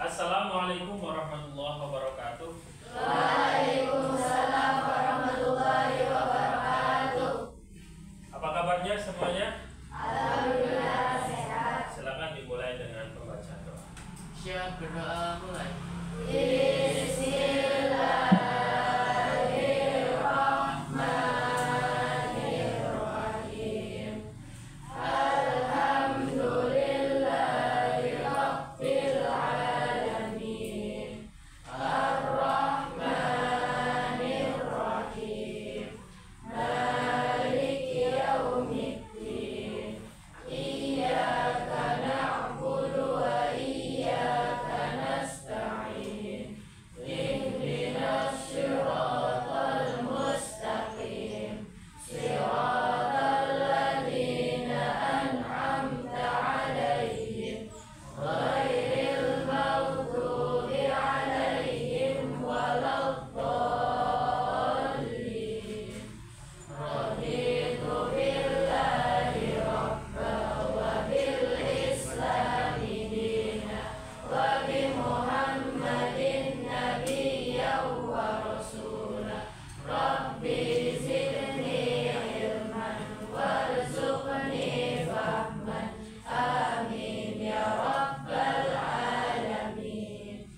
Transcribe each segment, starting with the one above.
Assalamualaikum warahmatullahi wabarakatuh. Waalaikumsalam warahmatullahi wabarakatuh. Apa kabarnya semuanya? Alhamdulillah sehat. Silakan dimulai dengan pembacaan doa. Siap, berdoa mulai. Bismillahirrahmanirrahim. Alhamdulillahirabbil alamin. Ar-Rahmanirrahim. Maliki yaumiddin. Iyyaka na'budu wa iyyaka nasta'in. Ihdinas siratal mustaqim. Siratal ladzina an'amta 'alaihim ghairil maghdubi 'alaihim waladdallin. Raditu billahi rabba wa bil islami dina wa bi Muhammadin nabiyyan wa rasula. Rabbi zidni ilman warzuqni fahman. Amin ya rabbal alamin.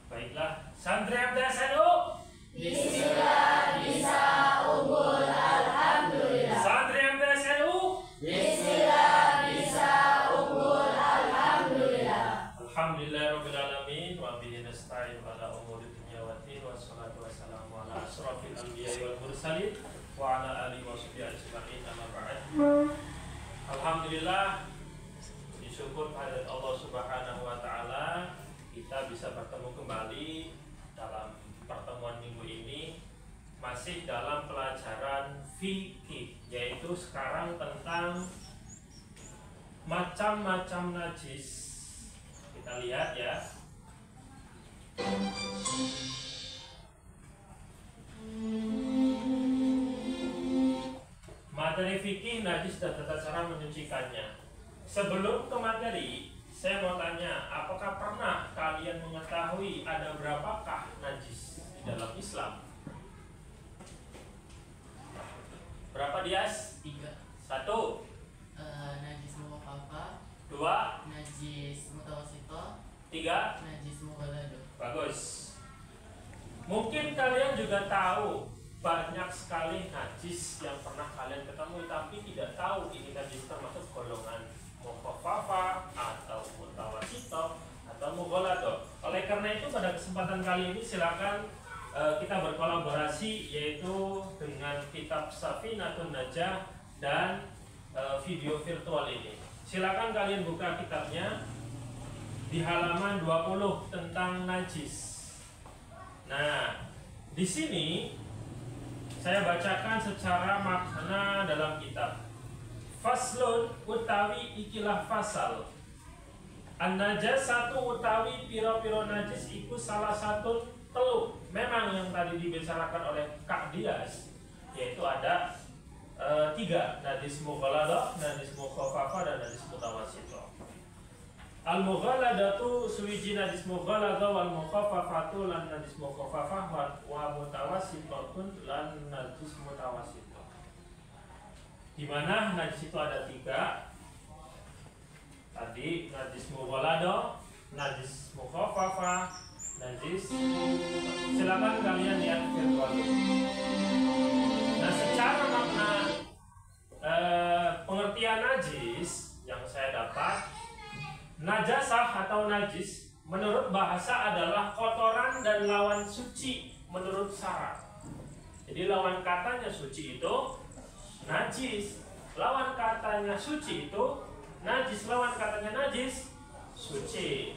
Baiklah, santri MTSNU. Bismillah bisa unggul alhamdulillah. Santri MTSNU. Bismillah bisa unggul alhamdulillah. Alhamdulillahirabbil alamin wa bihi nasta'in ala umuri dunya waddin wassalatu wassalamu ala asrofil anbiya'i wal mursalin wa ala alihi wa sahbihi ajma'in amma ba'd. Alhamdulillah, puji syukur kehadirat Allah Subhanahu wa taala, kita bisa bertemu kembali dalam pertemuan minggu ini masih dalam pelajaran fikih, yaitu sekarang tentang macam-macam najis. Kita lihat ya. Materi fikih najis dan tata cara menyucikannya. Sebelum ke materi, saya mau tanya, apakah pernah kalian mengetahui ada berapakah najis di dalam Islam? Berapa Dias? 3. 1, Najis mukhafafah, 2, najis mutawassithah, 3. najis mughalladah. Bagus. Mungkin kalian juga tahu banyak sekali najis yang pernah kalian ketemu, tapi tidak tahu ini najis termasuk golongan mukhafafah atau mutawassithah atau mughalladah. Oleh karena itu pada kesempatan kali ini silakan kita berkolaborasi, yaitu dengan kitab Safinatun Najah dan video virtual ini. Silakan kalian buka kitabnya di halaman 20 tentang najis. Nah, di sini saya bacakan secara makna dalam kitab. Faslun utawi ikilah fasal. An-najasatu utawi piro-piro najis iku salah satu telu. Memang yang tadi dibicarakan oleh Kak Dias, yaitu ada 3, najis mughalladah, najis mukhafafah, dan najis mutawassithah. Al-mughalladatu suwiji najis mughalladah, wal mukhafafatu lan najis mukhafafah, wa mutawassithatun lan najis mutawassithah. Di mana najis itu ada 3. Tadi najis mughalladah, najis mukhafafah, najis. Silakan kalian lihat virtual ini. Nah, secara makna pengertian najis yang saya dapat, najasah atau najis menurut bahasa adalah kotoran dan lawan suci menurut syarat. Jadi lawan katanya suci itu najis, lawan katanya suci itu najis, lawan katanya najis suci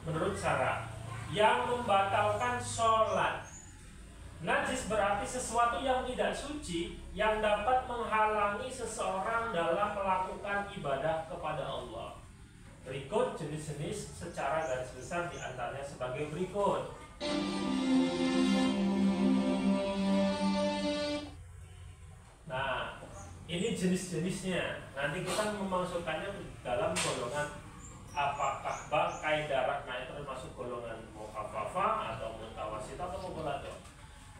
menurut syarat. Yang membatalkan sholat. Najis berarti sesuatu yang tidak suci yang dapat menghalangi seseorang dalam melakukan ibadah kepada Allah. Berikut jenis-jenis secara garis besar diantaranya sebagai berikut. Nah, ini jenis-jenisnya. Nanti kita memasukkannya dalam golongan apakah bangkai daratnya itu termasuk golongan mukhaffafah atau mutawasithah atau mughalladzah.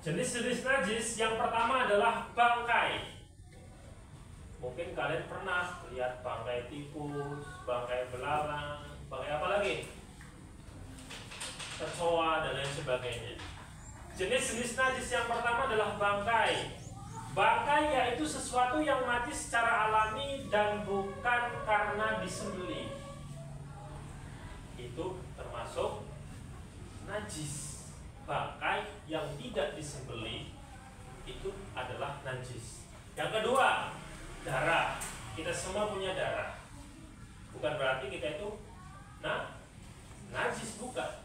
Jenis-jenis najis yang pertama adalah bangkai. Mungkin kalian pernah lihat bangkai tikus, bangkai belalang, bangkai apa lagi? Kecoa dan lain sebagainya. Jenis-jenis najis yang pertama adalah bangkai. Bangkai yaitu sesuatu yang mati secara alami dan bukan karena disembelih. Itu termasuk najis. Bangkai yang tidak disembelih itu adalah najis. Yang kedua, darah. Kita semua punya darah. Bukan berarti kita itu najis, bukan.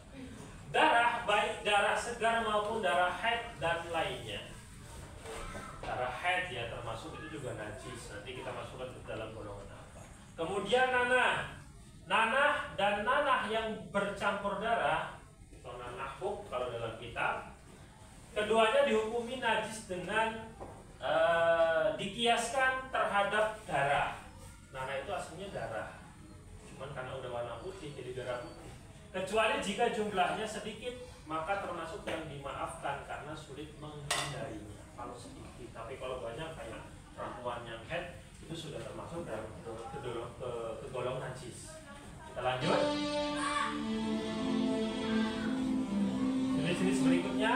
Darah, baik darah segar maupun darah haid dan lainnya. Darah haid ya termasuk itu juga najis. Nanti kita masukkan ke dalam golongan apa. Kemudian nanah. Nanah dan nanah yang bercampur darah atau nanah huk kalau dalam kitab. Keduanya dihukumi najis dengan dikiaskan terhadap darah. Nanah itu aslinya darah. Cuman karena udah warna putih jadi darah putih. Kecuali jika jumlahnya sedikit, maka termasuk yang dimaafkan karena sulit menghindarinya. Kalau sedikit, tapi kalau banyak kayak perempuan yang haid itu sudah termasuk dalam kegolong najis. Kita lanjut. Jenis-jenis berikutnya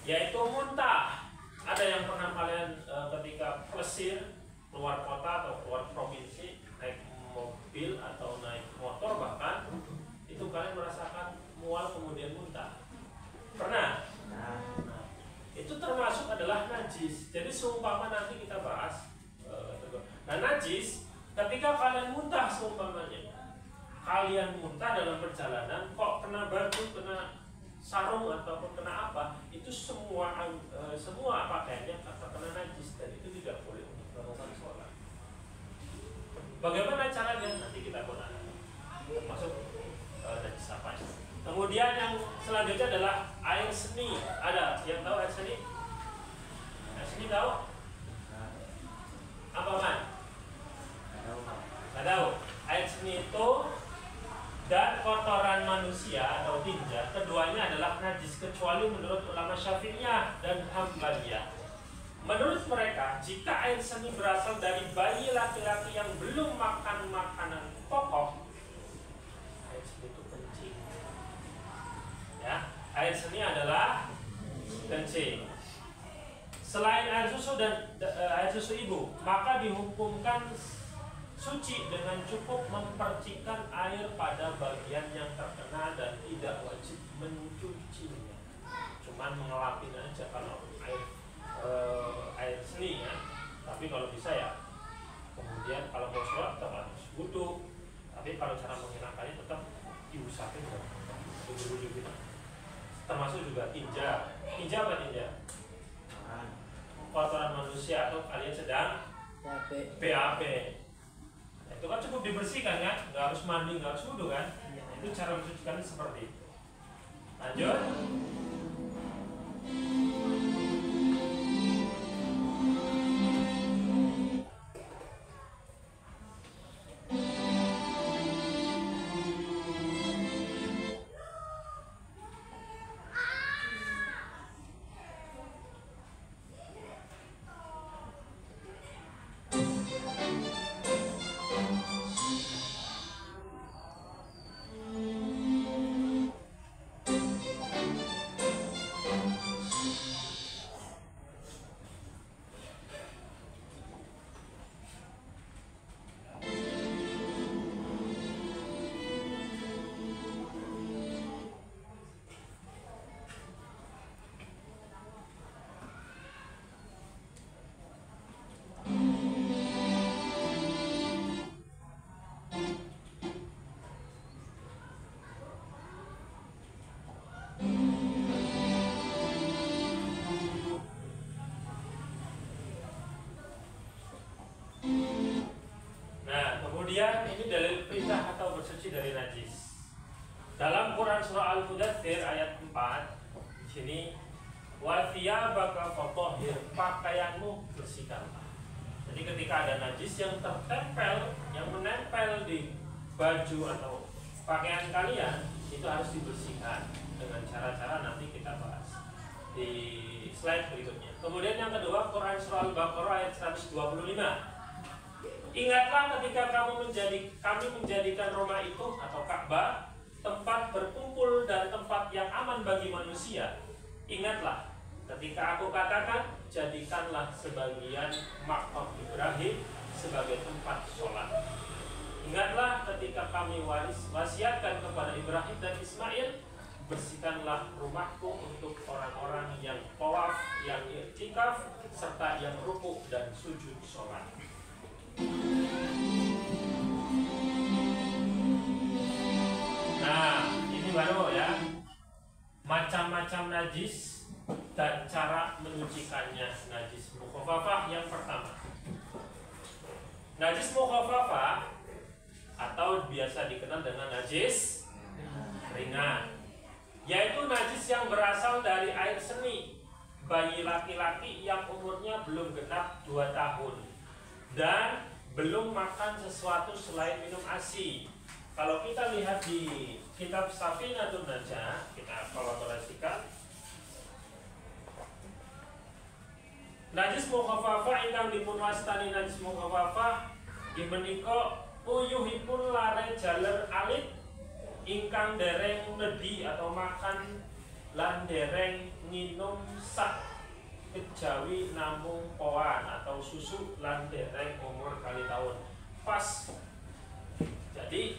yaitu muntah. Ada yang pernah kalian ketika plesir keluar kota atau keluar provinsi naik mobil atau naik motor bahkan itu kalian merasakan mual kemudian muntah? Pernah? Nah, itu termasuk adalah najis. Jadi seumpama nanti kita bahas. Nah, najis ketika kalian muntah seumpamanya, kalian muntah dalam perjalanan kok kena baju, kena sarung ataupun kena apa, itu semua pakaiannya kena najis dan itu tidak boleh untuk melakukan sholat. Bagaimana caranya? Nanti kita gunakan. Masuk najis apa? Kemudian yang selanjutnya adalah air seni. Ada yang tahu air seni? Air seni tahu? Apa man? Nggak tahu. Air seni itu dan kotoran manusia atau tinja, keduanya adalah najis kecuali menurut ulama Syafi'iyah dan Hambaliyah. Menurut mereka, jika air seni berasal dari bayi laki-laki yang belum makan makanan pokok, air seni itu kencing. Ya, air seni adalah kencing. Selain air susu dan air susu ibu, maka dihukumkan suci dengan cukup mempercikan air pada bagian yang terkena dan tidak wajib mencucinya. Cuman mengelapin aja kalau air seni ya. Tapi kalau bisa ya, kemudian kalau mau sholat tetap harus wudu. Tapi kalau cara menghilangkannya tetap diusahakan wudu gitu. Termasuk juga tinja. Tinja apa tinja? Kotoran manusia atau kalian sedang BAB. Itu kan cukup dibersihkan kan, nggak harus mandi, nggak harus wudu kan. Itu cara mencucikan seperti itu. Lanjut. Kemudian ini dalil perintah atau bersuci dari najis. Dalam Quran surah Al-Mudaththir ayat 4 di sini wa thiyabaka fatahhir, pakaianmu bersihkanlah. Jadi ketika ada najis yang tertempel, yang menempel di baju atau pakaian kalian itu harus dibersihkan dengan cara-cara nanti kita bahas di slide berikutnya. Kemudian yang kedua, Quran surah Al-Baqarah ayat 125. Ingatlah ketika kami menjadikan rumah itu atau Ka'bah tempat berkumpul dan tempat yang aman bagi manusia. Ingatlah ketika aku katakan, jadikanlah sebagian makam Ibrahim sebagai tempat sholat. Ingatlah ketika kami wasiatkan kepada Ibrahim dan Ismail, bersihkanlah rumahku untuk orang-orang yang tawaf, yang i'tikaf, serta yang rukuk dan sujud sholat. Nah, ini baru ya, macam-macam najis dan cara menyucikannya. Najis mukhafafah yang pertama. Najis mukhafafah atau biasa dikenal dengan najis ringan, yaitu najis yang berasal dari air seni bayi laki-laki yang umurnya belum genap 2 tahun dan belum makan sesuatu selain minum ASI. Kalau kita lihat di kitab Safinatun Najah, kita kolaborasikan, najis mukhafafah ingkang dipun wastani najis mukhafafah menika uyuhipun lare jaler alit ingkang dereng nedhi atau makan lan dereng nginum sak kejawi namung poan atau susu lan dereng umur kali tahun. Pas. Jadi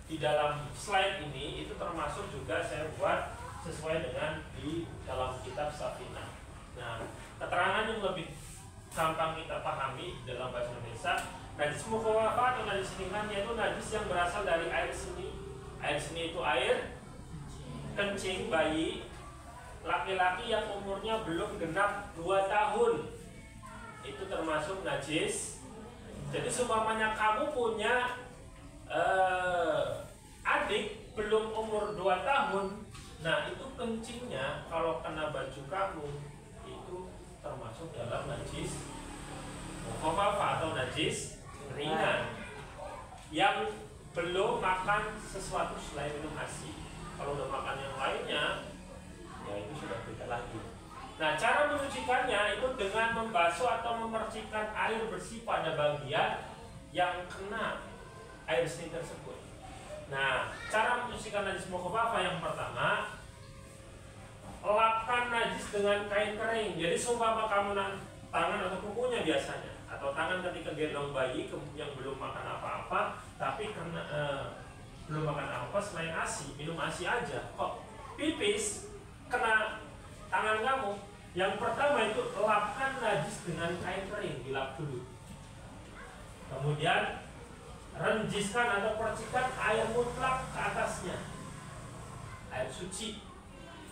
di dalam slide ini itu termasuk juga saya buat sesuai dengan di dalam kitab Safinah. Nah, keterangan yang lebih gampang kita pahami dalam bahasa Indonesia, najis mukhafafah atau najis ringan yaitu najis yang berasal dari air seni. Air seni itu air kencing bayi laki-laki yang umurnya belum genap 2 tahun. Itu termasuk najis. Jadi seumpamanya kamu punya adik belum umur 2 tahun, nah itu kencingnya kalau kena baju kamu itu termasuk dalam najis mukhafafah atau najis ringan yang belum makan sesuatu selain minum ASI. Kalau udah makan yang lainnya, ya itu sudah beda lagi. Nah, cara menyucikannya itu dengan membasuh atau memercikkan air bersih pada bagian yang kena air seni tersebut. Nah, cara menyucikan najis mukhafafah yang pertama, lapkan najis dengan kain kering. Jadi seumpama kamu tangan atau kukunya biasanya, atau tangan ketika gendong bayi yang belum makan apa-apa, tapi karena belum makan apa selain ASI, minum ASI aja, kok pipis kena tangan kamu. Yang pertama itu lapkan najis dengan kain kering, dilap dulu. Kemudian renjiskan atau percikan air mutlak ke atasnya, air suci,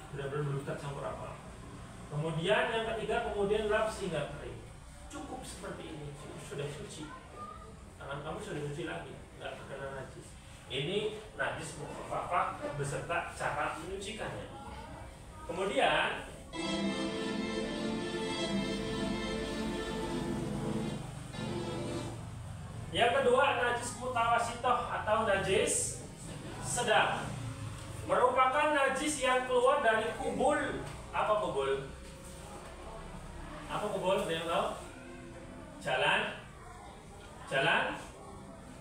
benar-benar belum tercampur apa. Kemudian yang ketiga, kemudian lap sehingga kering. Cukup seperti ini, sudah suci. Tangan kamu sudah suci lagi, nggak terkena najis. Ini najis mukhafafah beserta cara menyucikannya. Kemudian yang kedua, najis mutawasitoh atau najis sedang, merupakan najis yang keluar dari kubul. Apa kubul? Apa kubul? Ada yang tahu? Jalan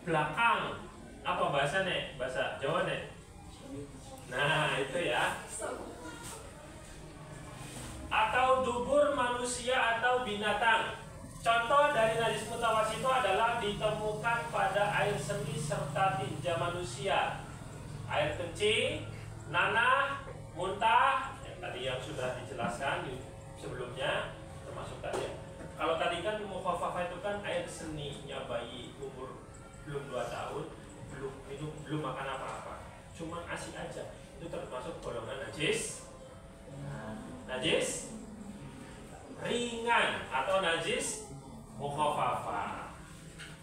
belakang. Apa bahasanya? Bahasa Jawa nih. Nah, itu ya. Atau dubur manusia atau binatang. Contoh dari najis mutawasito adalah ditemukan pada air seni serta tinja manusia, air kencing, nanah, muntah, yang sudah dijelaskan sebelumnya, termasuk tadi ya. Kalau tadi kan mukhafafah itu kan air seninya bayi umur belum 2 tahun, belum minum, belum makan apa-apa, cuma ASI aja, itu termasuk golongan najis ringan atau najis mukhafafah.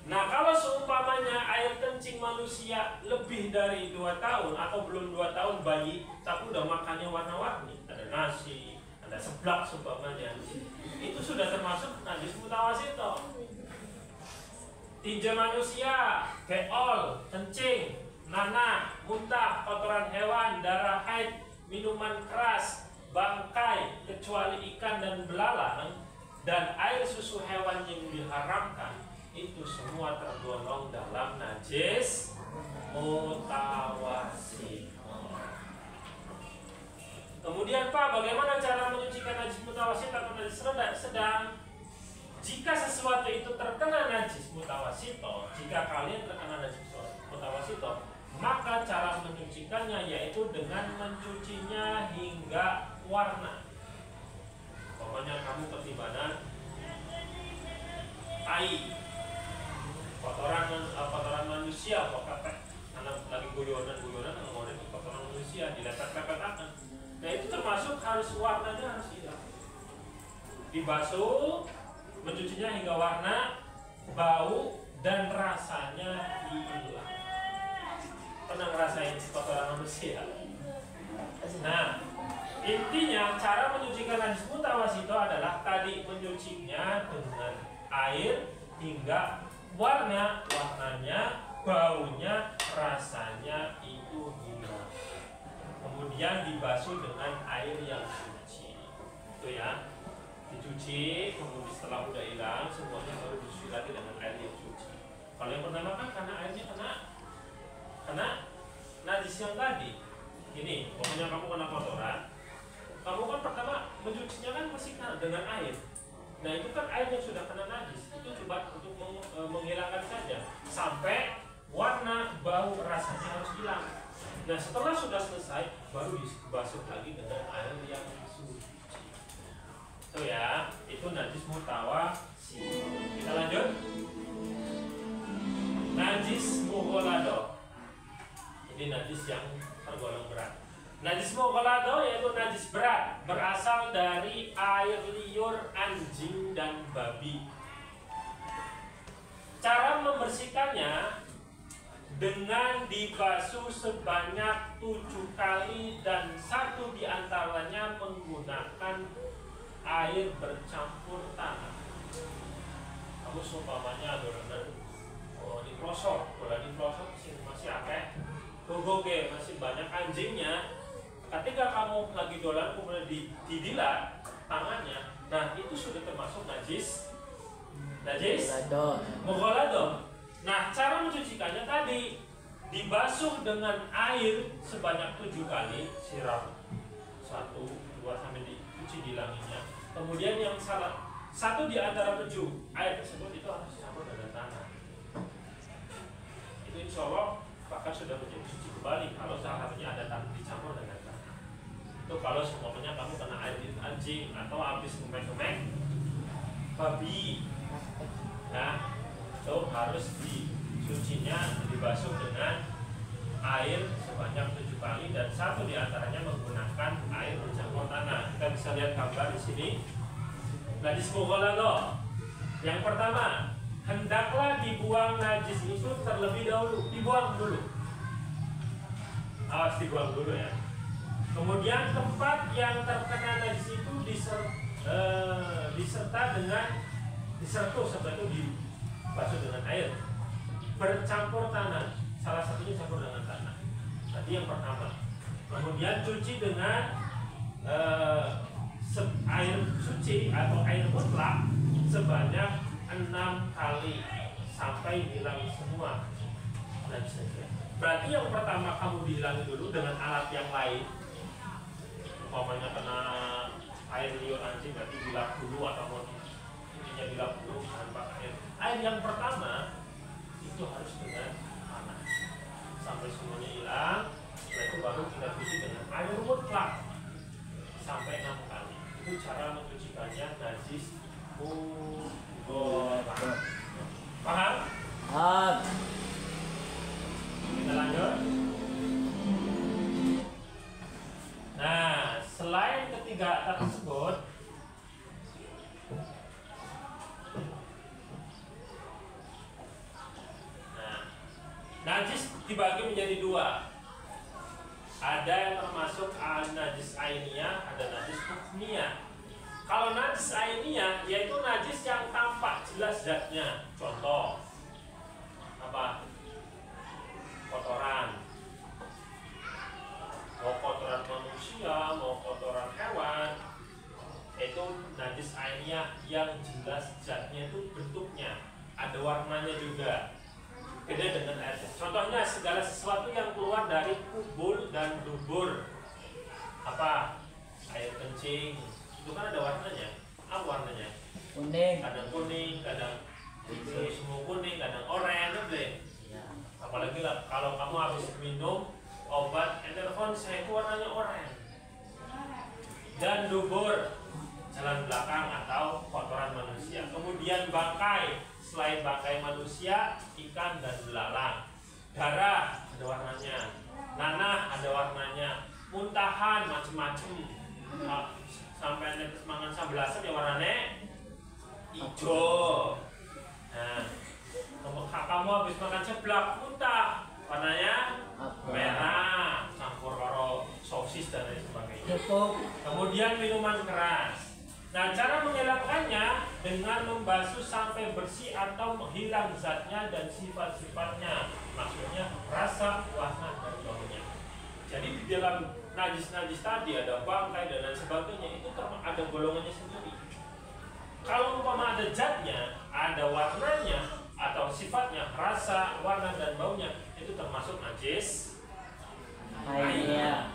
Nah, kalau seumpamanya air kencing manusia lebih dari 2 tahun atau belum 2 tahun bayi, tapi udah makannya warna-warni, ada nasi, ada seblak seumpamanya, itu sudah termasuk najis mutawasito. Tinja manusia, beol, kencing, minuman keras, bangkai kecuali ikan dan belalang, dan air susu hewan yang diharamkan, itu semua tergolong dalam najis mutawasit. Kemudian Pak, bagaimana cara menyucikan najis mutawasit atau najis sedang? Jika sesuatu itu terkena najis mutawasito, jika kalian terkena najis mutawasito, maka cara menyucikannya yaitu dengan mencucinya hingga warna. Pokoknya kamu ketibanan tai, kotoran manusia, pokoknya anak lagi guyonan ngomongin kotoran manusia diletak-letakan. Nah itu termasuk harus warnanya harus hilang. Dibasuh, mencucinya hingga warna, bau, dan rasanya hilang. Pernah ngerasain kotoran manusia? Nah, intinya cara menyucikan najis mutawasito adalah tadi menyucinya dengan air hingga warnanya, baunya, rasanya itu hilang. Kemudian dibasuh dengan air yang suci. Itu ya. Dicuci, kemudian setelah udah hilang semuanya baru dicuci lagi dengan air yang suci. Kalau yang pertama kan karena airnya kena najis yang tadi. Gini, pokoknya kamu kena kotoran, kamu kan pertama mencucinya kan masih dengan air. Nah itu kan air yang sudah kena najis, itu coba untuk menghilangkan saja sampai warna, bau, rasanya harus hilang. Nah setelah sudah selesai baru dibasuh lagi dengan air yang suci. Itu ya, itu najis mutawasit. Kita lanjut. Najis mughalladho. Ini najis yang tergolong berat. Najis mughalladho yaitu najis berat, berasal dari air liur anjing dan babi. Cara membersihkannya dengan dibasuh sebanyak 7 kali dan 1 diantaranya menggunakan air bercampur tanah. Kamu seumpamanya adonan diprosok, bola diprosok masih akeh, gogoge masih banyak anjingnya. Ketika kamu lagi dolan kemudian didilat tangannya, nah itu sudah termasuk najis mughalladho. Nah cara mencucikannya tadi dibasuh dengan air sebanyak 7 kali, siram 1, 2 sampai dicuci dilanginya. Kemudian yang satu di antara 7 air tersebut itu harus dicampur dengan tanah. Itu insya Allah bahkan sudah menjadi suci kembali kalau salah satunya ada tanah dicampur dengan tanah. Itu kalau semuanya kamu kena air anjing atau habis ngemek-ngemek babi, nah itu harus dicucinya, dibasuh dengan air sebanyak 7 kali dan 1 diantaranya menggunakan air bercampur tanah. Kita bisa lihat gambar di sini. Najis mughalladho. Yang pertama, hendaklah dibuang najis itu terlebih dahulu, dibuang dulu. Awas dibuang dulu ya. Kemudian tempat yang terkena najis itu disertuh seperti itu dibasuh dengan air bercampur tanah. Salah satunya campur dengan tanah. Tadi yang pertama. Kemudian cuci dengan air suci atau air mutlak sebanyak 6 kali sampai hilang semua. Berarti yang pertama kamu dihilangi dulu dengan alat yang lain. Umpamanya kena air liur anjing berarti dilap dulu atau mau intinya dilap dulu tanpa air. Air yang pertama itu harus dengan tanah sampai semuanya hilang. Setelah itu baru kita cuci dengan air mutlak sampai 6 kali. Itu cara mencucikannya najis mughalladho. Paham? Paham. Kita lanjut. Nah, selain ketiga tersebut, najis dibagi menjadi 2. Ada yang termasuk najis ainiyah, ada najis hukmiyah. Kalau najis ainiyah yaitu najis yang tampak jelas zatnya. Contoh apa? Kotoran. Kotoran manusia Beda dengan air. Contohnya segala sesuatu yang keluar dari kubul dan dubur. Apa? Air kencing. Itu kan ada warnanya. Apa warnanya? Kuning. Kadang kuning, kadang semua kuning, kadang oranye. Ya. Apalagi lah, kalau kamu habis minum obat interferon itu warnanya oranye. Dan dubur, jalan belakang atau kotoran manusia. Kemudian bangkai, selain bangkai manusia, ikan dan belalang. Darah ada warnanya, nanah ada warnanya, muntahan macam-macam. Sampai netes mangan sabelasan ya warnanya hijau. Nah, kamu habis makan seblak muntah, warnanya merah, campur karo sosis dan lain sebagainya. Kemudian minuman keras. Nah, cara menghilangkannya dengan membasuh sampai bersih atau menghilang zatnya dan sifat-sifatnya. Maksudnya rasa, warna, dan baunya. Jadi di dalam najis-najis tadi ada bangkai dan lain sebagainya, itu ada golongannya sendiri. Kalau umpama ada zatnya, ada warnanya atau sifatnya, rasa, warna, dan baunya, itu termasuk najis air.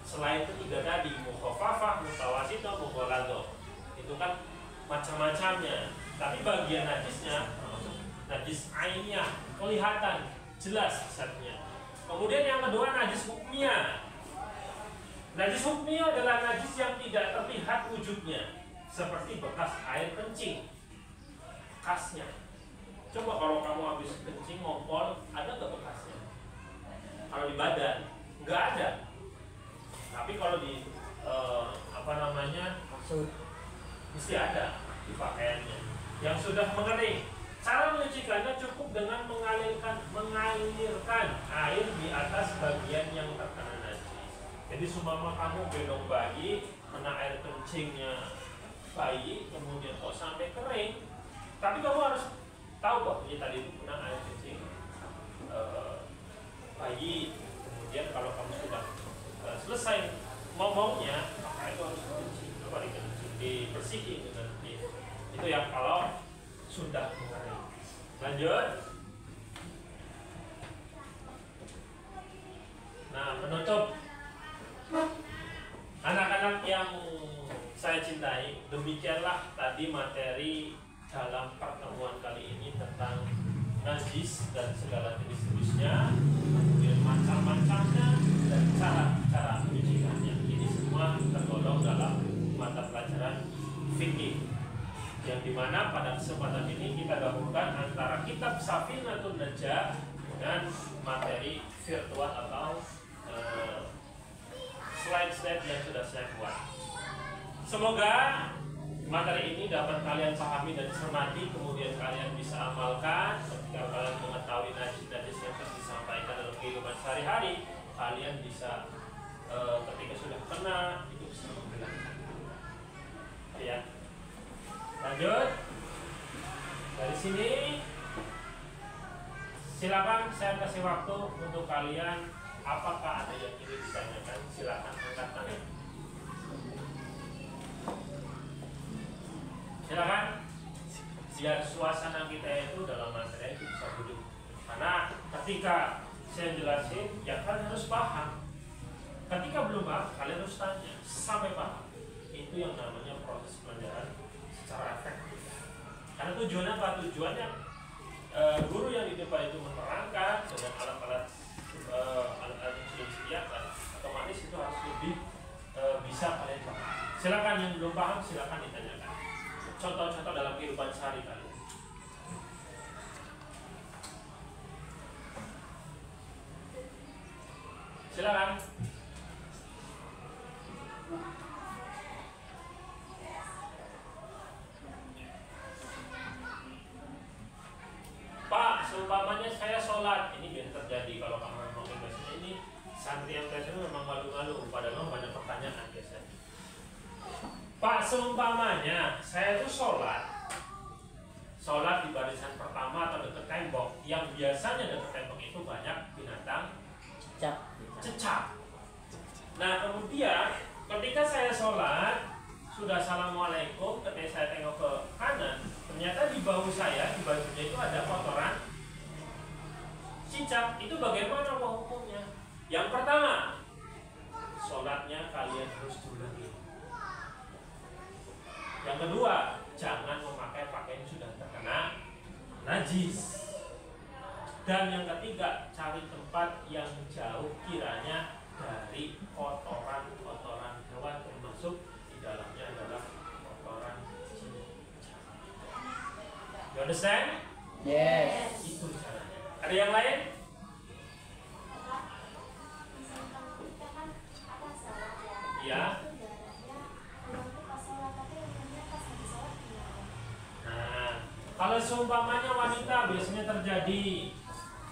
Selain ketiga tadi, mukhafafah, mutawasithah, mughalladhah. Itu kan macam-macamnya. Tapi bagian najisnya termasuk najis ainnya, kelihatan jelas zatnya. Kemudian yang kedua najis hukmiyah. Najis hukmiyah adalah najis yang tidak terlihat wujudnya, seperti bekas air kencing, bekasnya. Coba kalau kamu habis kencing ngompol, ada nggak bekasnya? Kalau di badan nggak ada. Tapi kalau di mesti ada di pakaiannya yang sudah mengering. Cara menyucikannya cukup dengan mengalirkan air di atas bagian yang terkena najis. Jadi seumpama kamu gendong bayi, kena air kencingnya bayi, kemudian kok sampai kering, tapi kamu harus tahu bahwa tadi itu kena air kencing bayi. Kemudian kalau kamu sudah selesai ngomongnya, maka itu harus dibersihin dengan itu yang kalau sudah mengering. Lanjut. Nah, penutup. Anak-anak yang saya cintai, demikianlah tadi materi dalam pertemuan kali ini tentang najis dan segala jenis-jenisnya, kemudian macam-macamnya dan cara menyucikannya. Ini semua tergolong dalam mata pelajaran fikih, yang dimana pada kesempatan ini kita gabungkan antara kitab Safinatun Najah dengan materi virtual atau slide-slide yang sudah saya buat. Semoga materi ini dapat kalian pahami dan cermati, kemudian kalian bisa amalkan ketika kalian mengetahui najis-najis yang disampaikan dalam kehidupan sehari-hari. Kalian bisa ketika sudah kena itu bisa menghilangkan. Ya. Lanjut. Dari sini silakan saya kasih waktu untuk kalian. Apakah ada yang ingin ditanyakan? Silakan angkat tangan. Silakan. Biar suasana kita itu dalam materi itu bisa duduk. Karena ketika saya jelasin, ya kalian harus paham. Ketika belum paham, kalian harus tanya sampai paham. Itu yang namanya proses pelajaran secara efektif. Karena tujuannya apa? Tujuannya guru yang di depan itu menerangkan dengan alat-alat yang sudah disediakan, otomatis itu harus lebih bisa kalian paham. Silakan yang belum paham, silakan ditanyakan. Contoh-contoh dalam kehidupan sehari-hari. Silakan. Pak, seumpamanya saya sholat, ini biasa terjadi kalau kamu memang biasanya ini santri yang biasanya memang malu-malu, padahal banyak pertanyaan biasanya. Pak, seumpamanya saya itu sholat di barisan pertama atau dekat tembok, yang biasanya dekat tembok itu banyak binatang cecak. Nah, kemudian ketika saya sholat sudah assalamualaikum, ketika saya tengok ke kanan, ternyata di bahu saya, di bajunya itu ada kotoran cicak, itu bagaimana hukumnya? Yang pertama, sholatnya kalian harus diulangi. Yang kedua, jangan memakai pakaian yang sudah terkena najis. Dan yang ketiga, cari tempat yang jauh kiranya dari kotoran-kotoran hewan, termasuk di dalamnya adalah kotoran cicak. You understand? Yes. Itu caranya. Ada yang lain? Misalkan kita kan ada sholat ya. Iya. Itu darahnya keluar tuh pas sholat, tapi umumnya pas habis sholat gimana? Nah, kalau seumpamanya wanita biasanya terjadi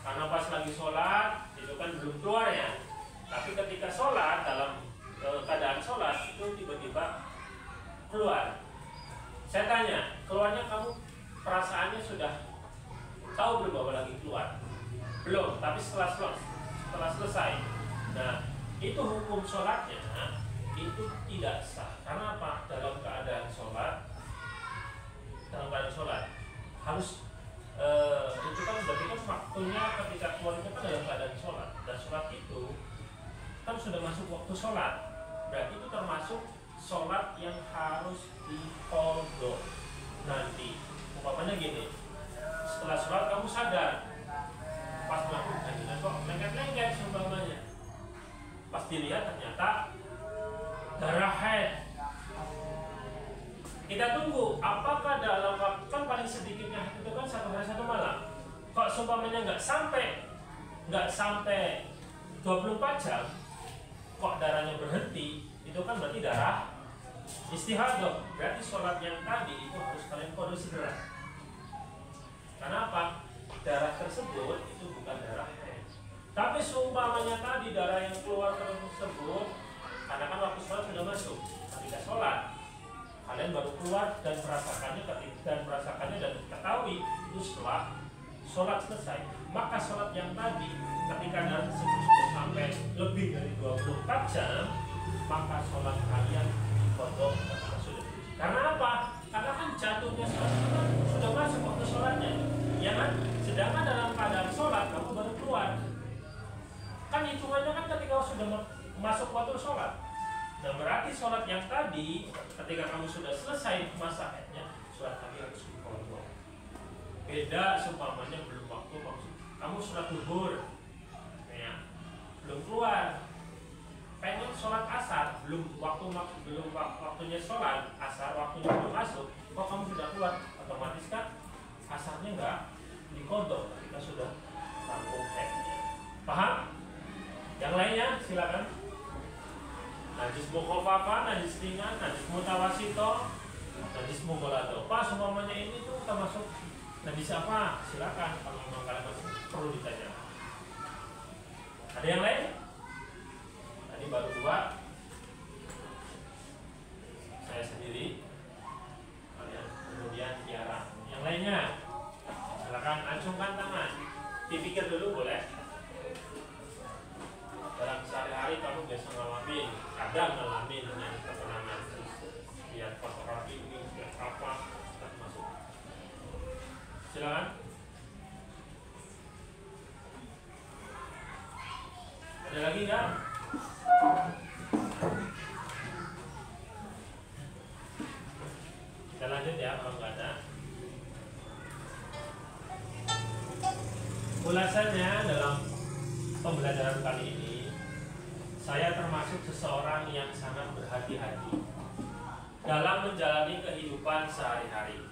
karena pas lagi sholat itu kan belum keluar ya. Tapi ketika sholat, dalam keadaan sholat itu tiba-tiba keluar. Saya tanya, keluarnya kamu perasaannya sudah tahu belum bahwa lagi keluar? Belum, tapi setelah selesai. Nah, itu hukum sholatnya itu tidak sah. Karena apa? Dalam keadaan sholat harus itu kan berarti kan waktunya ketika keluar itu kan dalam keadaan sholat, dan sholat itu kan sudah masuk waktu sholat, berarti itu termasuk sholat yang harus diqodho nanti. Umpamanya gini, setelah sholat kamu sadar pas melakukan ini kok lengket-lengket seumpamanya, pas dilihat ternyata darah haid. Kita tunggu apakah dalam waktu, kan paling sedikitnya itu kan 1 hari 1 malam. Kok seumpamanya nggak sampai 24 jam, kok darahnya berhenti, itu kan berarti darah istihadah. Berarti sholat yang tadi itu harus kalian qodho segera. Karena apa? Darah tersebut itu bukan darah haid. Tapi seumpamanya tadi darah yang keluar tersebut, karena kan waktu sholat sudah masuk, ketika sholat kalian baru keluar dan merasakannya dan ketahui itu setelah sholat selesai, maka sholat yang tadi ketika darah tersebut sudah sampai lebih dari 24 jam, maka sholat kalian dipotong ketika sudah diuji. Karena apa? Karena kan jatuhnya sholat sudah masuk waktu sholatnya, ya kan? Sedangkan dalam keadaan sholat kamu baru keluar, kan hitungannya kan ketika sudah masuk waktu sholat. Nah, berarti sholat yang tadi ketika kamu sudah selesai masa haidnya, sholat tadi harus diqodho. Beda seumpamanya belum waktu, kamu sholat zuhur ya, belum keluar, pengen sholat asar, waktunya sholat asar, waktunya belum masuk, kok kamu sudah keluar, otomatis kan asarnya nggak diqodho ketika sudah tanggung haidnya. Paham? Yang lainnya silakan. Najis mukhafafah, najis ringan, najis mutawasito, najis mughalladho. Pak, semuanya ini tuh termasuk najis apa? Silakan kalau memang kalian masih perlu ditanya. Ada yang lain? Tadi baru 2. Saya sendiri, kalian kemudian Tiara. Yang lainnya, silakan acungkan tangan. Dipikir dulu boleh. Dalam sehari-hari kamu biasa ngalamin, kadang ngalamin dengan ketenangan, lihat kotoran ini, lihat apa, dan masuk. Silakan. Ada lagi nggak? Kita lanjut ya kalau nggak ada. Ulasannya dalam pembelajaran kali ini, saya termasuk seseorang yang sangat berhati-hati dalam menjalani kehidupan sehari-hari.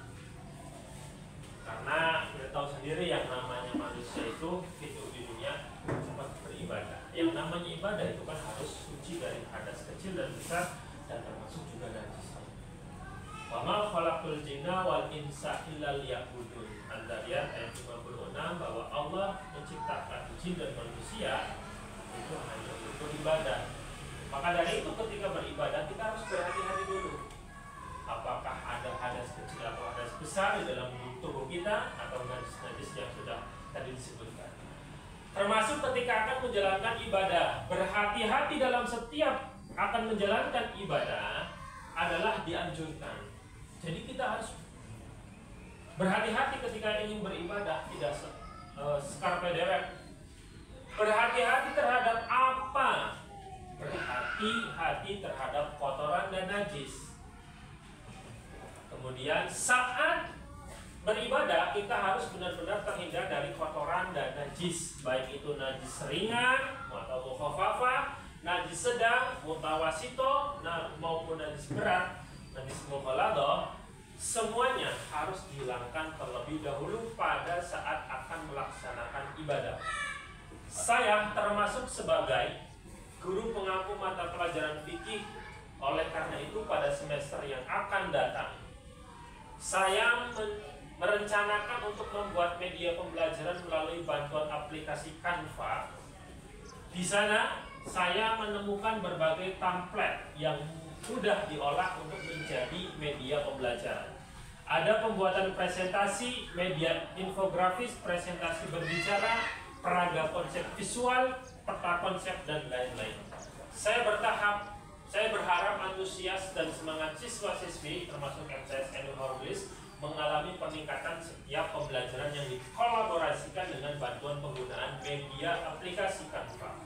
Karena kita tahu sendiri yang namanya manusia itu hidup di dunia sempat beribadah. Yang namanya ibadah itu kan harus suci dari hadas kecil dan besar, dan termasuk juga najis. Wa ma khalaqul jinna wal insa illa liya'budun. Al-Dzariyat ayat 56, bahwa Allah menciptakan jin dan manusia itu hanya untuk beribadah. Maka dari itu ketika beribadah kita harus berhati-hati dulu. Apakah ada hadas kecil atau hadas besar di dalam tubuh kita, atau najis-najis yang sudah tadi disebutkan. Termasuk ketika akan menjalankan ibadah, berhati-hati dalam setiap akan menjalankan ibadah adalah dianjurkan. Jadi kita harus berhati-hati ketika ingin beribadah, tidak skarpe dewek Berhati-hati terhadap apa? Berhati-hati terhadap kotoran dan najis. Kemudian saat beribadah kita harus benar-benar terhindar dari kotoran dan najis, baik itu najis ringan atau mukhafafah, najis sedang, mutawasito, maupun najis berat, najis mughaladhah. Semuanya harus dihilangkan terlebih dahulu pada saat akan melaksanakan ibadah. Saya termasuk sebagai guru pengampu mata pelajaran fikih. Oleh karena itu pada semester yang akan datang saya merencanakan untuk membuat media pembelajaran melalui bantuan aplikasi Canva. Di sana saya menemukan berbagai template yang sudah diolah untuk menjadi media pembelajaran. Ada pembuatan presentasi, media infografis, presentasi berbicara, peraga konsep visual, peta konsep, dan lain-lain. Saya berharap antusias dan semangat siswa-siswi termasuk MCSN Horlis mengalami peningkatan setiap pembelajaran yang dikolaborasikan dengan bantuan penggunaan media aplikasi Canva.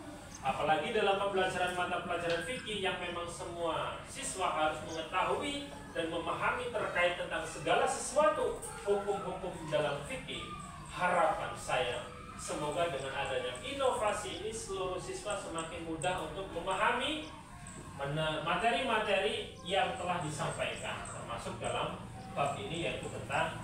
Apalagi dalam pembelajaran mata pelajaran fikih yang memang semua siswa harus mengetahui dan memahami terkait tentang segala sesuatu hukum-hukum dalam fikih. Harapan saya semoga dengan adanya inovasi ini seluruh siswa semakin mudah untuk memahami materi-materi yang telah disampaikan, termasuk dalam bab ini yaitu tentang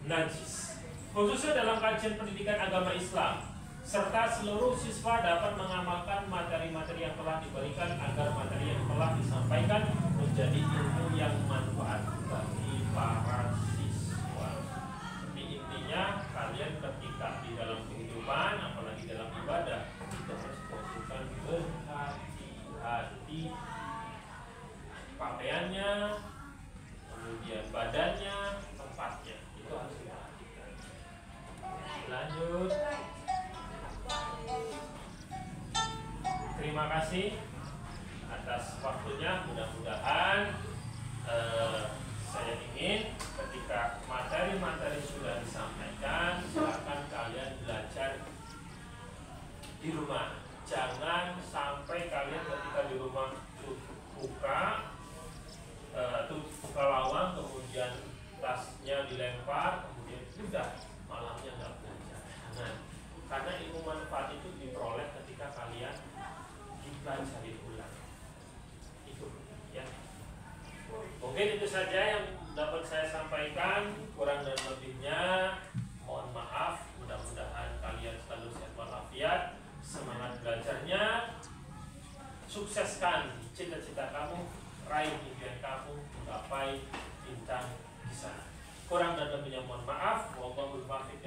najis, khususnya dalam kajian pendidikan agama Islam, serta seluruh siswa dapat mengamalkan materi-materi yang telah diberikan agar materi yang telah disampaikan menjadi ilmu yang manfaat bagi para siswa. Jadi intinya kalian ketika di dalam kehidupan, apalagi dalam ibadah, itu harus fokuskan berhati-hati pakaiannya, kemudian badannya, tempatnya, itu harus diperhatikan. Lanjut. Terima kasih atas waktunya. Mudah-mudahan saya ingin ketika materi-materi sudah disampaikan, silakan kalian belajar di rumah. Jangan sampai kalian ketika di rumah buka lawang, kemudian tasnya dilempar, kemudian sudah malamnya nggak belajar. Jangan, karena ilmu manfaat itu diperoleh ketika kalian dipelajari ulang. Itu ya. Mungkin itu saja yang dapat saya sampaikan. Kurang dan lebihnya mohon maaf. Mudah-mudahan kalian selalu sehat walafiat, semangat belajarnya, sukseskan cita-cita kamu, raih impian kamu, menggapai bintang di sana. Kurang dan lebihnya mohon maaf. Wallahul muwaffiq